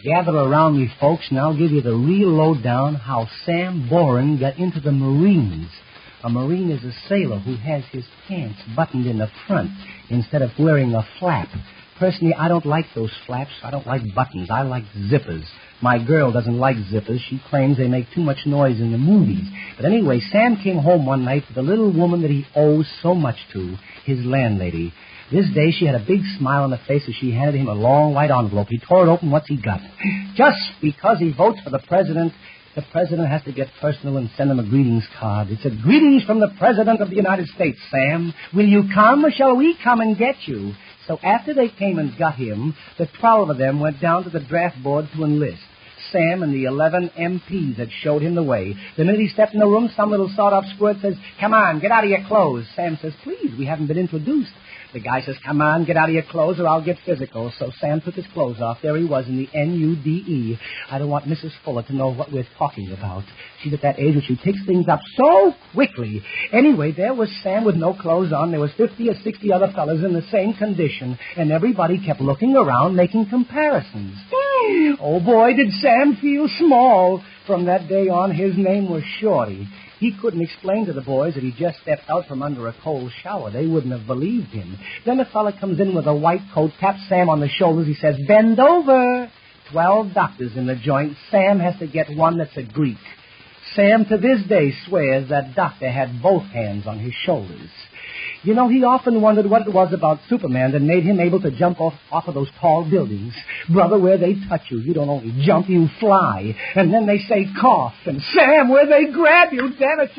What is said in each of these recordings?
Gather around me, folks, and I'll give you the real lowdown how Sam Boren got into the Marines. A Marine is a sailor who has his pants buttoned in the front instead of wearing a flap. Personally, I don't like those flaps. I don't like buttons. I like zippers. My girl doesn't like zippers. She claims they make too much noise in the movies. But anyway, Sam came home one night with the little woman that he owes so much to, his landlady. This day she had a big smile on her face as she handed him a long white envelope. He tore it open. What's he got? Just because he votes for the president has to get personal and send him a greetings card. It's a greetings from the President of the United States, Sam. Will you come or shall we come and get you? So after they came and got him, the 12 of them went down to the draft board to enlist. Sam and the 11 MPs that showed him the way. The minute he stepped in the room, some little sawed-off squirt says, "Come on, get out of your clothes." Sam says, "Please, we haven't been introduced." The guy says, "Come on, get out of your clothes or I'll get physical." So Sam took his clothes off. There he was in the NUDE. I don't want Mrs. Fuller to know what we're talking about. She's at that age where she picks things up so quickly. Anyway, there was Sam with no clothes on. There was 50 or 60 other fellas in the same condition, and everybody kept looking around, making comparisons. Oh, boy, did Sam feel small. From that day on, his name was Shorty. He couldn't explain to the boys that he just stepped out from under a cold shower. They wouldn't have believed him. Then a fella comes in with a white coat, taps Sam on the shoulders. He says, "Bend over." 12 doctors in the joint. Sam has to get one that's a Greek. Sam to this day swears that doctor had both hands on his shoulders. You know, he often wondered what it was about Superman that made him able to jump off of those tall buildings. Brother, where they touch you, you don't only jump, you fly. And then they say cough. And Sam, where they grab you, damn it,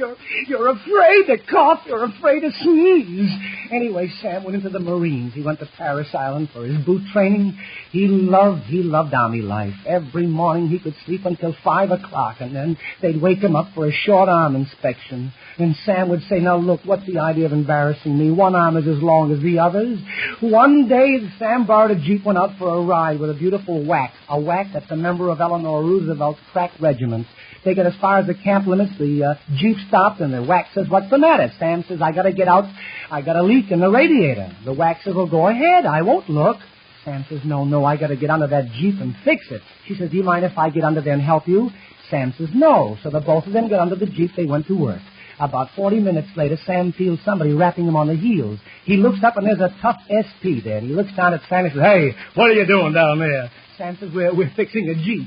you're afraid to cough, you're afraid to sneeze. Anyway, Sam went into the Marines. He went to Paris Island for his boot training. He loved Army life. Every morning he could sleep until 5 o'clock, and then they'd wake him up for a short arm inspection. And Sam would say, "Now, look, what's the idea of embarrassing me? One arm is as long as the others." One day, Sam borrowed a Jeep, went out for a ride with a beautiful WAC. A WAC that's a member of Eleanor Roosevelt's crack regiment. They get as far as the camp limits. The Jeep stopped, and the WAC says, "What's the matter?" Sam says, "I got to get out. I got a leak in the radiator." The WAC says, "Well, go ahead. I won't look." Sam says, No, I got to get under that Jeep and fix it." She says, "Do you mind if I get under there and help you?" Sam says, "No." So the both of them got under the Jeep. They went to work. About 40 minutes later, Sam feels somebody rapping him on the heels. He looks up, and there's a tough SP there. And he looks down at Sam and says, "Hey, what are you doing down there?" Sam says, We're fixing a Jeep."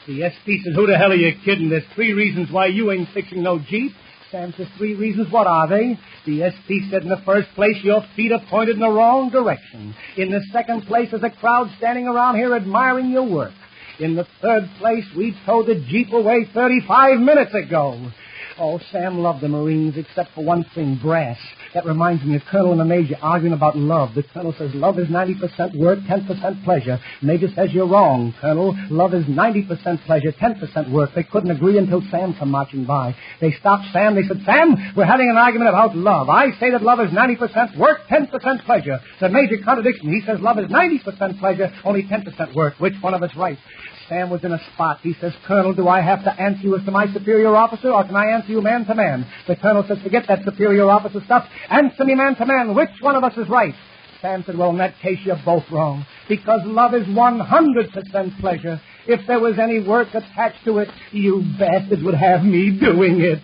The SP says, "Who the hell are you kidding? There's 3 reasons why you ain't fixing no Jeep." Sam says, "3 reasons? What are they?" The SP said, "In the first place, your feet are pointed in the wrong direction. In the second place, there's a crowd standing around here admiring your work. In the third place, we towed the Jeep away 35 minutes ago." Oh, Sam loved the Marines, except for one thing, brass. That reminds me of Colonel and the Major arguing about love. The Colonel says love is 90% work, 10% pleasure. Major says you're wrong, Colonel. Love is 90% pleasure, 10% work. They couldn't agree until Sam come marching by. They stopped Sam. They said, "Sam, we're having an argument about love. I say that love is 90% work, 10% pleasure." The Major contradicts me. He says love is 90% pleasure, only 10% work. Which one of us right? Sam was in a spot. He says, "Colonel, do I have to answer you as to my superior officer, or can I answer you man to man?" The Colonel says, "Forget that superior officer stuff. Answer me man to man. Which one of us is right?" Sam said, "Well, in that case, you're both wrong, because love is 100% pleasure. If there was any work attached to it, you bastards would have me doing it."